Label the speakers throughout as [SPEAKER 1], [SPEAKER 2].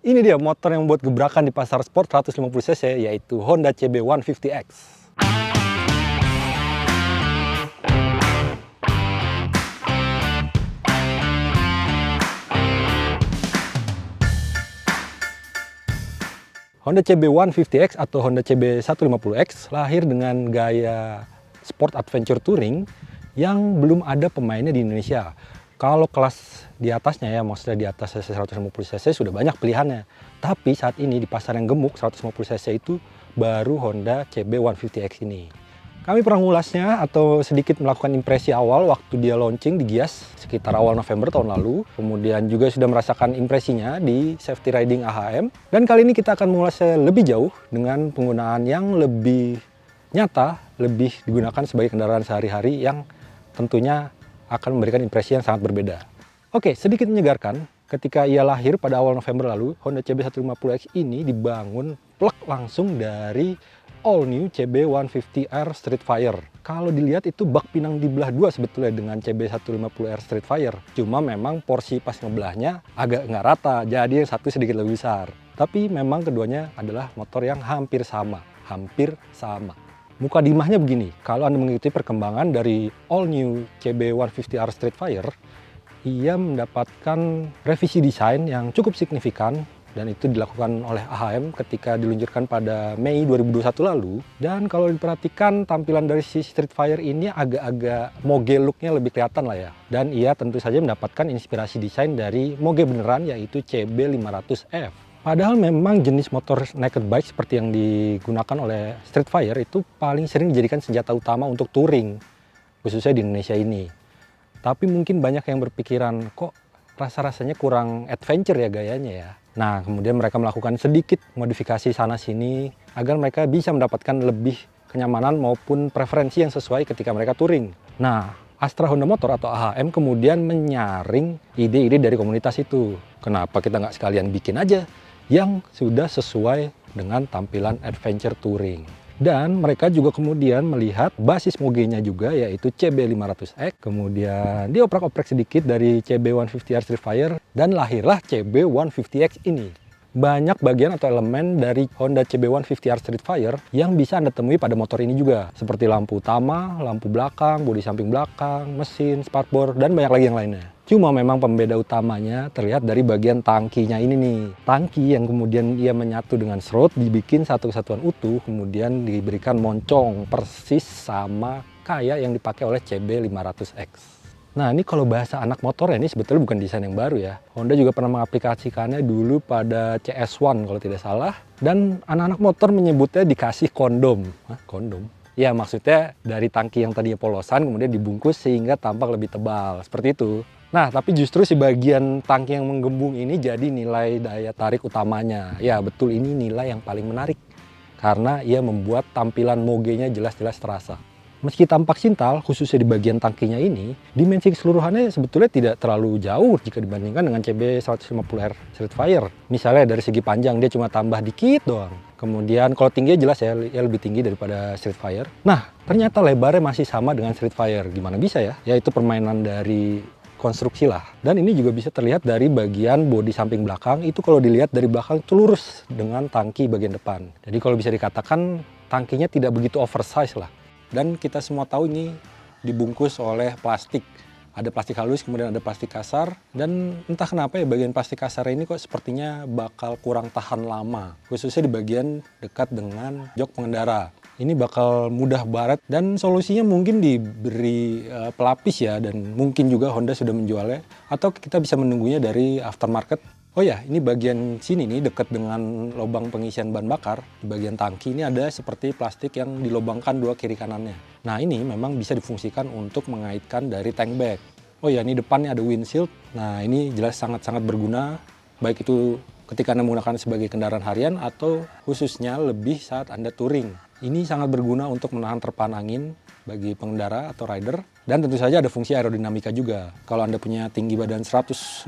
[SPEAKER 1] Ini dia motor yang membuat gebrakan di pasar sport 150cc, yaitu Honda CB150X. Honda CB150X atau Honda CB150X lahir dengan gaya sport adventure touring yang belum ada pemainnya di Indonesia. Kalau kelas di atasnya ya, maksudnya di atas cc 150cc sudah banyak pilihannya. Tapi saat ini di pasar yang gemuk 150cc itu baru Honda CB150X ini. Kami pernah ngulasnya atau sedikit melakukan impresi awal waktu dia launching di Gias sekitar awal November tahun lalu. Kemudian juga sudah merasakan impresinya di Safety Riding AHM. Dan kali ini kita akan mengulasnya lebih jauh dengan penggunaan yang lebih nyata, lebih digunakan sebagai kendaraan sehari-hari yang tentunya akan memberikan impresi yang sangat berbeda. Oke, sedikit menyegarkan, ketika ia lahir pada awal November lalu, Honda CB150X ini dibangun plug langsung dari all new CB150R Streetfire. Kalau dilihat itu bak pinang dibelah dua sebetulnya dengan CB150R Streetfire. Cuma memang porsi pas ngebelahnya agak nggak rata, jadi yang satu sedikit lebih besar. Tapi memang keduanya adalah motor yang hampir sama. Muka dimahnya begini, kalau Anda mengikuti perkembangan dari all new CB150R Streetfire, ia mendapatkan revisi desain yang cukup signifikan dan itu dilakukan oleh AHM ketika diluncurkan pada Mei 2021 lalu. Dan kalau diperhatikan tampilan dari si Streetfire ini agak-agak moge looknya lebih kelihatan lah ya. Dan ia tentu saja mendapatkan inspirasi desain dari moge beneran yaitu CB500F. Padahal memang jenis motor naked bike seperti yang digunakan oleh Streetfire itu paling sering dijadikan senjata utama untuk touring, khususnya di Indonesia ini. Tapi mungkin banyak yang berpikiran, kok rasa-rasanya kurang adventure ya gayanya ya. Nah, kemudian mereka melakukan sedikit modifikasi sana-sini agar mereka bisa mendapatkan lebih kenyamanan maupun preferensi yang sesuai ketika mereka touring. Nah, Astra Honda Motor atau AHM kemudian menyaring ide-ide dari komunitas itu. Kenapa kita nggak sekalian bikin aja yang sudah sesuai dengan tampilan adventure touring. Dan mereka juga kemudian melihat basis mogenya juga yaitu CB500X, kemudian dioprak-oprek sedikit dari CB150R Streetfire dan lahirlah CB150X ini. Banyak bagian atau elemen dari Honda CB150R Streetfire yang bisa Anda temui pada motor ini juga, seperti lampu utama, lampu belakang, bodi samping belakang, mesin, spakbor, dan banyak lagi yang lainnya. Cuma memang pembeda utamanya terlihat dari bagian tangkinya ini nih. Tangki yang kemudian ia menyatu dengan serut, dibikin satu kesatuan utuh, kemudian diberikan moncong persis sama kayak yang dipakai oleh CB500X. Nah, ini kalau bahasa anak motor ya, ini sebetulnya bukan desain yang baru ya. Honda juga pernah mengaplikasikannya dulu pada CS1 kalau tidak salah. Dan anak-anak motor menyebutnya dikasih kondom. Hah, kondom? Ya, maksudnya dari tangki yang tadinya polosan kemudian dibungkus sehingga tampak lebih tebal. Seperti itu. Nah, tapi justru si bagian tangki yang menggembung ini jadi nilai daya tarik utamanya. Ya, betul, ini nilai yang paling menarik. Karena ia membuat tampilan mogenya jelas-jelas terasa. Meski tampak sintal, khususnya di bagian tangkinya ini, dimensi keseluruhannya sebetulnya tidak terlalu jauh jika dibandingkan dengan CB150R Streetfire. Misalnya dari segi panjang dia cuma tambah dikit doang. Kemudian kalau tingginya jelas ya lebih tinggi daripada Streetfire. Nah, ternyata lebarnya masih sama dengan Streetfire. Gimana bisa ya? Ya itu permainan dari konstruksi lah. Dan ini juga bisa terlihat dari bagian bodi samping belakang. Itu kalau dilihat dari belakang itu lurus dengan tangki bagian depan. Jadi kalau bisa dikatakan tangkinya tidak begitu oversize lah. Dan kita semua tahu ini dibungkus oleh plastik. Ada plastik halus, kemudian ada plastik kasar. Dan entah kenapa ya bagian plastik kasar ini kok sepertinya bakal kurang tahan lama. Khususnya di bagian dekat dengan jok pengendara. Ini bakal mudah baret dan solusinya mungkin diberi pelapis ya. Dan mungkin juga Honda sudah menjualnya. Atau kita bisa menunggunya dari aftermarket. Oh ya, ini bagian sini nih dekat dengan lubang pengisian bahan bakar. Di bagian tangki ini ada seperti plastik yang dilobangkan dua kiri kanannya. Nah ini memang bisa difungsikan untuk mengaitkan dari tank bag. Oh ya, ini depannya ada windshield. Nah ini jelas sangat-sangat berguna. Baik itu ketika Anda menggunakan sebagai kendaraan harian atau khususnya lebih saat Anda touring. Ini sangat berguna untuk menahan terpaan angin bagi pengendara atau rider. Dan tentu saja ada fungsi aerodinamika juga. Kalau Anda punya tinggi badan 165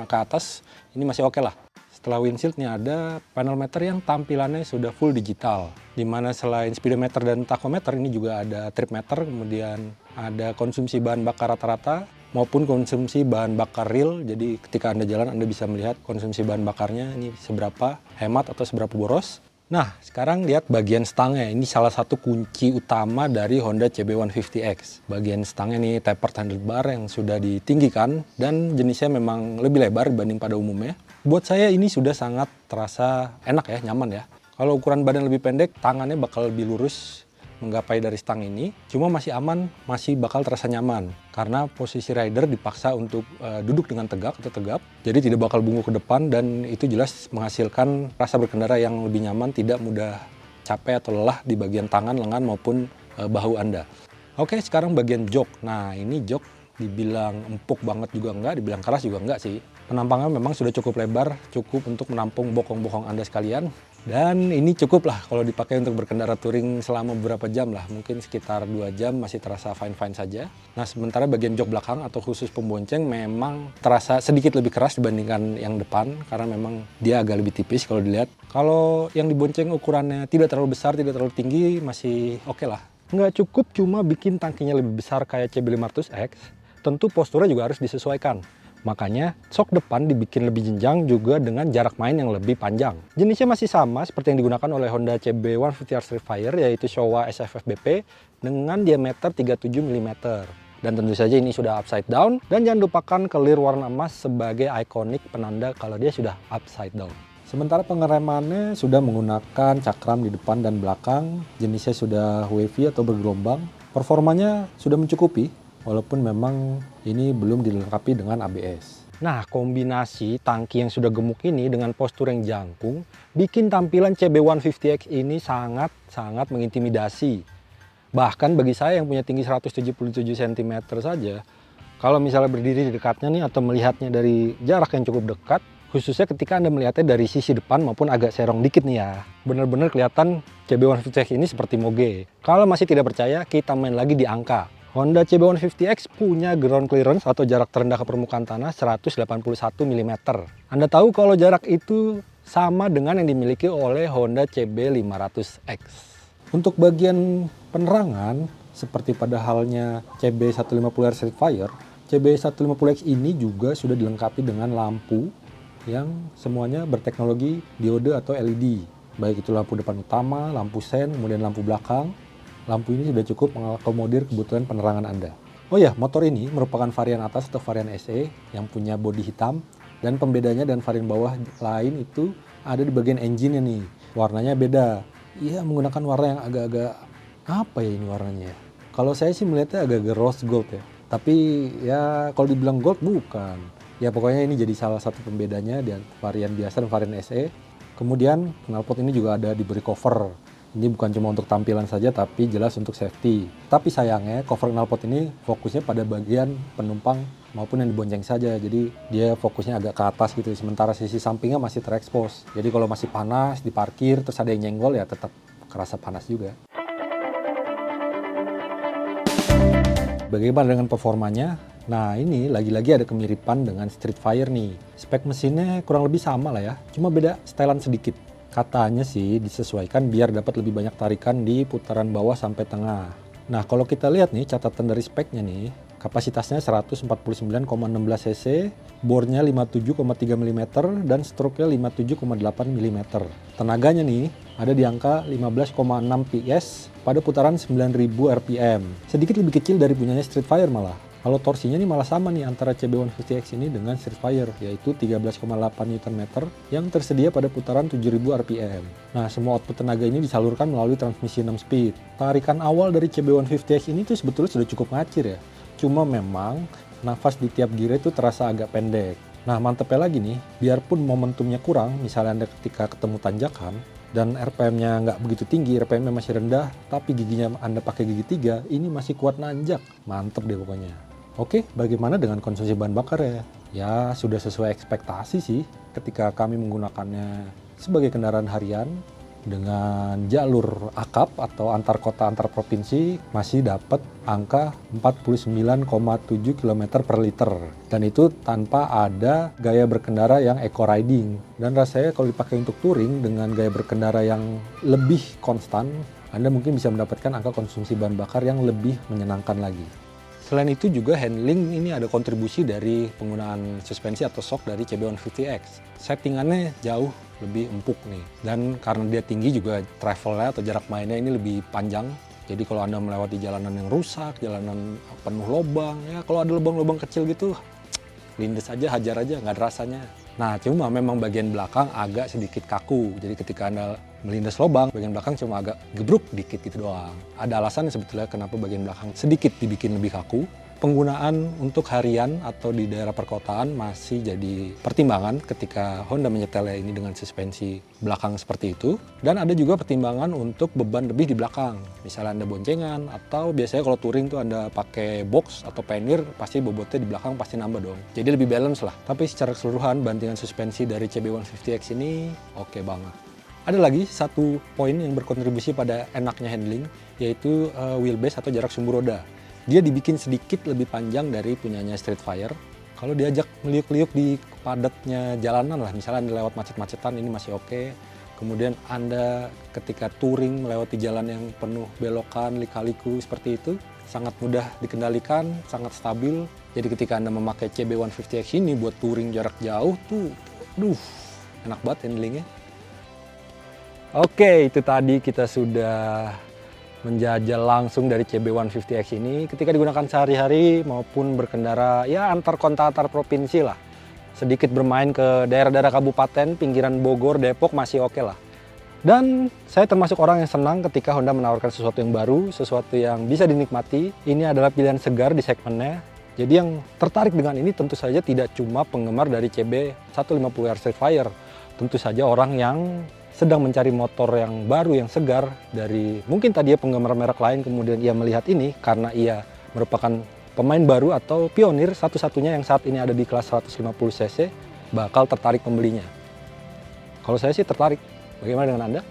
[SPEAKER 1] ke atas, ini masih oke lah. Setelah windshieldnya ada panel meter yang tampilannya sudah full digital. Dimana selain speedometer dan tachometer, ini juga ada trip meter, kemudian ada konsumsi bahan bakar rata-rata, maupun konsumsi bahan bakar real. Jadi ketika Anda jalan, Anda bisa melihat konsumsi bahan bakarnya ini seberapa hemat atau seberapa boros. Nah, sekarang lihat bagian stangnya. Ini salah satu kunci utama dari Honda CB150X. Bagian stangnya nih tapered handlebar yang sudah ditinggikan dan jenisnya memang lebih lebar dibanding pada umumnya. Buat saya ini sudah sangat terasa enak ya, nyaman ya. Kalau ukuran badan lebih pendek, tangannya bakal lebih lurus menggapai dari stang ini, cuma masih aman, masih bakal terasa nyaman karena posisi rider dipaksa untuk duduk dengan tegak atau tegap, jadi tidak bakal bungkuk ke depan dan itu jelas menghasilkan rasa berkendara yang lebih nyaman, tidak mudah capek atau lelah di bagian tangan, lengan maupun bahu Anda. Oke, sekarang bagian jok. Nah, ini jok dibilang empuk banget juga enggak, dibilang keras juga enggak sih. Penampangnya memang sudah cukup lebar, cukup untuk menampung bokong-bokong Anda sekalian. Dan ini cukup lah kalau dipakai untuk berkendara touring selama beberapa jam lah. Mungkin sekitar 2 jam masih terasa fine-fine saja. Nah, sementara bagian jok belakang atau khusus pembonceng memang terasa sedikit lebih keras dibandingkan yang depan. Karena memang dia agak lebih tipis kalau dilihat. Kalau yang dibonceng ukurannya tidak terlalu besar, tidak terlalu tinggi, masih oke lah. Nggak cukup cuma bikin tangkinya lebih besar kayak CB500X. Tentu posturnya juga harus disesuaikan. Makanya sok depan dibikin lebih jenjang juga dengan jarak main yang lebih panjang. Jenisnya masih sama seperti yang digunakan oleh Honda CB150R Streetfire, yaitu Showa SFFBP dengan diameter 37 mm. Dan tentu saja ini sudah upside down, dan jangan lupakan kelir warna emas sebagai ikonik penanda kalau dia sudah upside down. Sementara pengeremannya sudah menggunakan cakram di depan dan belakang, jenisnya sudah wavy atau bergelombang. Performanya sudah mencukupi, walaupun memang ini belum dilengkapi dengan ABS. Nah, kombinasi tangki yang sudah gemuk ini dengan postur yang jangkung bikin tampilan CB150X ini sangat mengintimidasi. Bahkan bagi saya yang punya tinggi 177 cm saja, kalau misalnya berdiri di dekatnya nih atau melihatnya dari jarak yang cukup dekat, khususnya ketika Anda melihatnya dari sisi depan maupun agak serong dikit nih ya, benar-benar kelihatan CB150X ini seperti moge. Kalau masih tidak percaya, kita main lagi di angka. Honda CB150X punya ground clearance atau jarak terendah ke permukaan tanah 181 mm. Anda tahu kalau jarak itu sama dengan yang dimiliki oleh Honda CB500X. Untuk bagian penerangan, seperti pada halnya CB150R Streetfire, CB150X ini juga sudah dilengkapi dengan lampu yang semuanya berteknologi diode atau LED. Baik itu lampu depan utama, lampu sen, kemudian lampu belakang. Lampu ini sudah cukup mengakomodir kebutuhan penerangan Anda. Oh ya, motor ini merupakan varian atas atau varian SE yang punya bodi hitam, dan pembedanya dan varian bawah lain itu ada di bagian engine-nya nih. Warnanya beda. Iya, menggunakan warna yang agak-agak apa ya ini warnanya? Kalau saya sih melihatnya agak-agak rose gold ya. Tapi ya kalau dibilang gold bukan. Ya pokoknya ini jadi salah satu pembedanya dan varian biasa dan varian SE. Kemudian knalpot ini juga ada diberi cover. Ini bukan cuma untuk tampilan saja, tapi jelas untuk safety. Tapi sayangnya cover knalpot ini fokusnya pada bagian penumpang maupun yang dibonceng saja. Jadi dia fokusnya agak ke atas gitu. Sementara sisi sampingnya masih terekspos. Jadi kalau masih panas di parkir terus ada yang nyenggol ya tetap kerasa panas juga. Bagaimana dengan performanya? Nah ini lagi-lagi ada kemiripan dengan Streetfire nih. Spek mesinnya kurang lebih sama lah ya. Cuma beda setelan sedikit. Katanya sih disesuaikan biar dapat lebih banyak tarikan di putaran bawah sampai tengah. Nah kalau kita lihat nih catatan dari speknya nih, kapasitasnya 149,16 cc, bornya 57,3 mm, dan stroke-nya 57,8 mm. Tenaganya nih ada di angka 15,6 PS pada putaran 9.000 rpm. Sedikit lebih kecil dari punyanya Streetfire malah. Kalau torsinya nih malah sama nih antara CB150X ini dengan Streetfire, yaitu 13,8 Nm yang tersedia pada putaran 7000 rpm. Nah, semua output tenaga ini disalurkan melalui transmisi 6 speed. Tarikan awal dari CB150X ini tuh sebetulnya sudah cukup ngacir ya. Cuma memang nafas di tiap gear itu terasa agak pendek. Nah, mantepnya lagi nih, biarpun momentumnya kurang, misalnya Anda ketika ketemu tanjakan, dan RPM-nya nggak begitu tinggi, RPM-nya masih rendah, tapi giginya Anda pakai gigi 3, ini masih kuat nanjak. Mantep deh pokoknya. Oke, bagaimana dengan konsumsi bahan bakar ya? Ya, sudah sesuai ekspektasi sih ketika kami menggunakannya sebagai kendaraan harian dengan jalur akap atau antar kota antar provinsi masih dapat angka 49,7 km per liter. Dan itu tanpa ada gaya berkendara yang eco riding. Dan rasanya kalau dipakai untuk touring dengan gaya berkendara yang lebih konstan, Anda mungkin bisa mendapatkan angka konsumsi bahan bakar yang lebih menyenangkan lagi. Selain itu juga handling ini ada kontribusi dari penggunaan suspensi atau shock dari CB150X. Settingannya jauh lebih empuk nih. Dan karena dia tinggi juga travelnya atau jarak mainnya ini lebih panjang. Jadi kalau Anda melewati jalanan yang rusak, jalanan penuh lubang, ya kalau ada lubang-lubang kecil gitu, lindes aja, hajar aja, nggak ada rasanya. Nah, cuma memang bagian belakang agak sedikit kaku. Jadi ketika Anda melindas lubang, bagian belakang cuma agak gebruk dikit gitu doang. Ada alasan sebetulnya kenapa bagian belakang sedikit dibikin lebih kaku. Penggunaan untuk harian atau di daerah perkotaan masih jadi pertimbangan ketika Honda menyetelnya ini dengan suspensi belakang seperti itu. Dan ada juga pertimbangan untuk beban lebih di belakang. Misalnya Anda boncengan atau biasanya kalau touring tuh Anda pakai box atau pannier, pasti bobotnya di belakang pasti nambah dong. Jadi lebih balance lah. Tapi secara keseluruhan bandingan suspensi dari CB150X ini oke banget. Ada lagi satu poin yang berkontribusi pada enaknya handling, yaitu wheelbase atau jarak sumbu roda. Dia dibikin sedikit lebih panjang dari punyanya Streetfire. Kalau diajak meliuk-liuk di padatnya jalanan lah, misalnya Anda lewat macet-macetan ini masih oke. Kemudian Anda ketika touring melewati jalan yang penuh belokan, lika-liku seperti itu, sangat mudah dikendalikan, sangat stabil. Jadi ketika Anda memakai CB150X ini buat touring jarak jauh tuh, enak banget handlingnya. Oke, itu tadi kita sudah menjajal langsung dari CB150X ini ketika digunakan sehari-hari maupun berkendara ya antar kota antar provinsi lah. Sedikit bermain ke daerah-daerah kabupaten, pinggiran Bogor, Depok masih oke lah. Dan saya termasuk orang yang senang ketika Honda menawarkan sesuatu yang baru, sesuatu yang bisa dinikmati. Ini adalah pilihan segar di segmennya. Jadi yang tertarik dengan ini tentu saja tidak cuma penggemar dari CB150R Streetfire. Tentu saja orang yang sedang mencari motor yang baru, yang segar dari mungkin tadi penggemar merek lain, kemudian ia melihat ini karena ia merupakan pemain baru atau pionir satu-satunya yang saat ini ada di kelas 150cc, bakal tertarik membelinya. Kalau saya sih tertarik. Bagaimana dengan Anda?